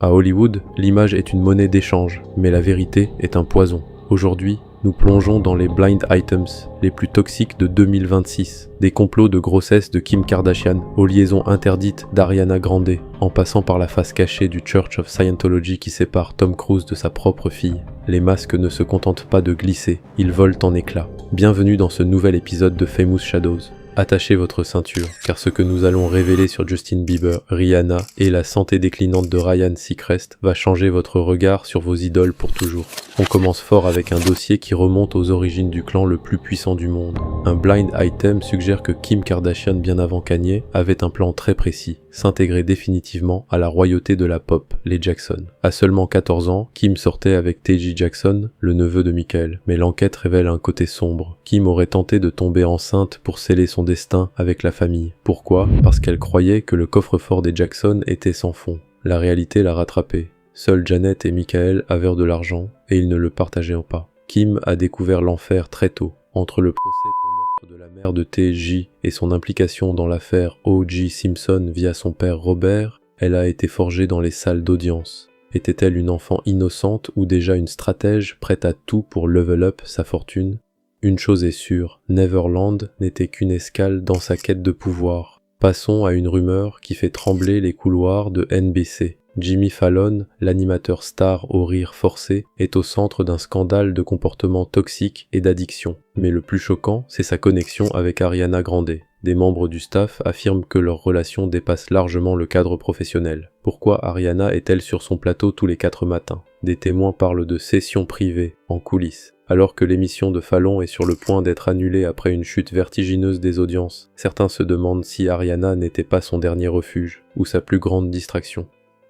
À Hollywood, l'image est une monnaie d'échange, mais la vérité est un poison. Aujourd'hui, nous plongeons dans les blind items les plus toxiques de 2026, des complots de grossesse de Kim Kardashian aux liaisons interdites d'Ariana Grande, en passant par la face cachée du Church of Scientology qui sépare Tom Cruise de sa propre fille. Les masques ne se contentent pas de glisser, ils volent en éclats. Bienvenue dans ce nouvel épisode de Famous Shadows. Attachez votre ceinture, car ce que nous allons révéler sur Justin Bieber, Rihanna et la santé déclinante de Ryan Seacrest va changer votre regard sur vos idoles pour toujours. On commence fort avec un dossier qui remonte aux origines du clan le plus puissant du monde. Un blind item suggère que Kim Kardashian, bien avant Kanye, avait un plan très précis, s'intégrer définitivement à la royauté de la pop, les Jackson. À seulement 14 ans, Kim sortait avec T.J. Jackson, le neveu de Michael, mais l'enquête révèle un côté sombre. Kim aurait tenté de tomber enceinte pour sceller son destin avec la famille. Pourquoi ? Parce qu'elle croyait que le coffre-fort des Jackson était sans fond. La réalité l'a rattrapée. Seuls Janet et Michael avaient de l'argent et ils ne le partageaient pas. Kim a découvert l'enfer très tôt. Entre le procès pour meurtre de la mère de T.J. et son implication dans l'affaire O.J. Simpson via son père Robert, elle a été forgée dans les salles d'audience. Était-elle une enfant innocente ou déjà une stratège prête à tout pour level up sa fortune ? Une chose est sûre, Neverland n'était qu'une escale dans sa quête de pouvoir. Passons à une rumeur qui fait trembler les couloirs de NBC. Jimmy Fallon, l'animateur star au rire forcé, est au centre d'un scandale de comportement toxique et d'addiction. Mais le plus choquant, c'est sa connexion avec Ariana Grande. Des membres du staff affirment que leur relation dépasse largement le cadre professionnel. Pourquoi Ariana est-elle sur son plateau tous les 4 matins ? Des témoins parlent de sessions privées, en coulisses. Alors que l'émission de Fallon est sur le point d'être annulée après une chute vertigineuse des audiences, certains se demandent si Ariana n'était pas son dernier refuge, ou sa plus grande distraction.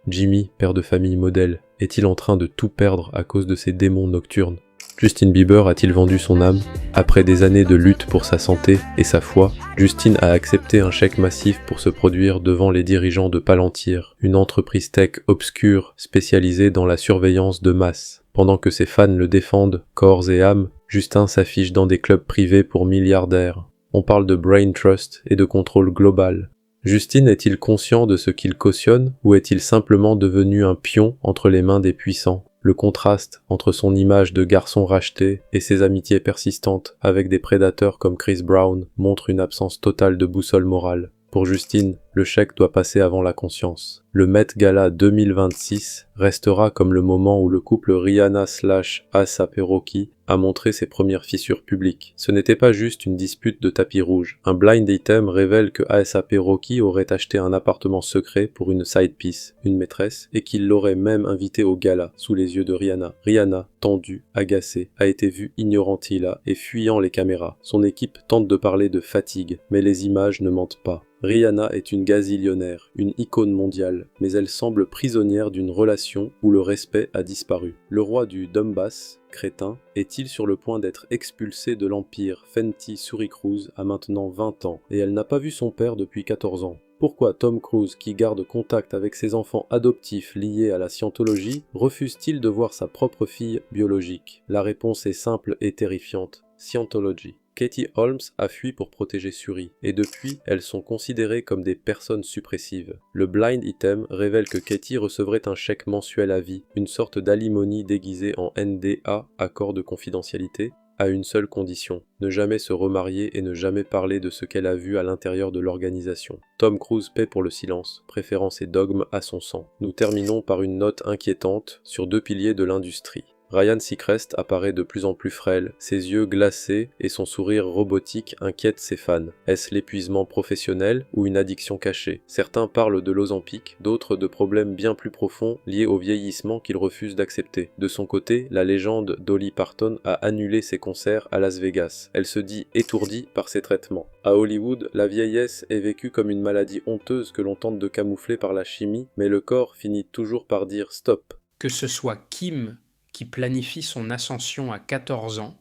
Jimmy, père de famille modèle, est-il en train de tout perdre à cause de ses démons nocturnes ? Justin Bieber a-t-il vendu son âme ? Après des années de lutte pour sa santé et sa foi, Justin a accepté un chèque massif pour se produire devant les dirigeants de Palantir, une entreprise tech obscure spécialisée dans la surveillance de masse. Pendant que ses fans le défendent corps et âme, Justin s'affiche dans des clubs privés pour milliardaires. On parle de brain trust et de contrôle global. Justin est-il conscient de ce qu'il cautionne ou est-il simplement devenu un pion entre les mains des puissants ? Le contraste entre son image de garçon racheté et ses amitiés persistantes avec des prédateurs comme Chris Brown montre une absence totale de boussole morale. Pour Justin, le chèque doit passer avant la conscience. Le Met Gala 2026 restera comme le moment où le couple Rihanna/A$AP Rocky a montré ses premières fissures publiques. Ce n'était pas juste une dispute de tapis rouge. Un blind item révèle que A$AP Rocky aurait acheté un appartement secret pour une side piece, une maîtresse, et qu'il l'aurait même invité au gala, sous les yeux de Rihanna. Rihanna, tendue, agacée, a été vue ignorant Hila et fuyant les caméras. Son équipe tente de parler de fatigue, mais les images ne mentent pas. Rihanna est une gazillionnaire, une icône mondiale, mais elle semble prisonnière d'une relation où le respect a disparu. Le roi du Donbass, crétin, est-il sur le point d'être expulsé de l'empire ? Fenty Suri-Cruz a maintenant 20 ans et elle n'a pas vu son père depuis 14 ans. Pourquoi Tom Cruise, qui garde contact avec ses enfants adoptifs liés à la Scientologie, refuse-t-il de voir sa propre fille biologique ? La réponse est simple et terrifiante. Scientology. Katie Holmes a fui pour protéger Suri, et depuis, elles sont considérées comme des personnes suppressives. Le blind item révèle que Katie recevrait un chèque mensuel à vie, une sorte d'alimony déguisée en NDA, accord de confidentialité, à une seule condition, ne jamais se remarier et ne jamais parler de ce qu'elle a vu à l'intérieur de l'organisation. Tom Cruise paie pour le silence, préférant ses dogmes à son sang. Nous terminons par une note inquiétante sur 2 piliers de l'industrie. Ryan Seacrest apparaît de plus en plus frêle, ses yeux glacés et son sourire robotique inquiètent ses fans. Est-ce l'épuisement professionnel ou une addiction cachée ? Certains parlent de l'Ozempic, d'autres de problèmes bien plus profonds liés au vieillissement qu'il refuse d'accepter. De son côté, la légende Dolly Parton a annulé ses concerts à Las Vegas. Elle se dit étourdie par ses traitements. À Hollywood, la vieillesse est vécue comme une maladie honteuse que l'on tente de camoufler par la chimie, mais le corps finit toujours par dire stop. Que ce soit Kim qui planifie son ascension à 14 ans,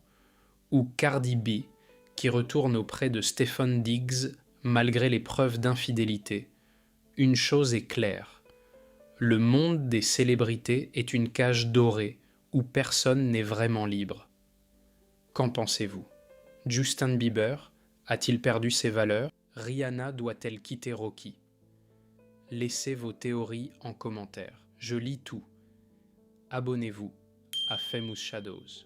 ou Cardi B qui retourne auprès de Stefon Diggs malgré les preuves d'infidélité. Une chose est claire, le monde des célébrités est une cage dorée où personne n'est vraiment libre. Qu'en pensez-vous ? Justin Bieber a-t-il perdu ses valeurs ? Rihanna doit-elle quitter Rocky ? Laissez vos théories en commentaire. je lis tout. Abonnez-vous à Famous Shadows.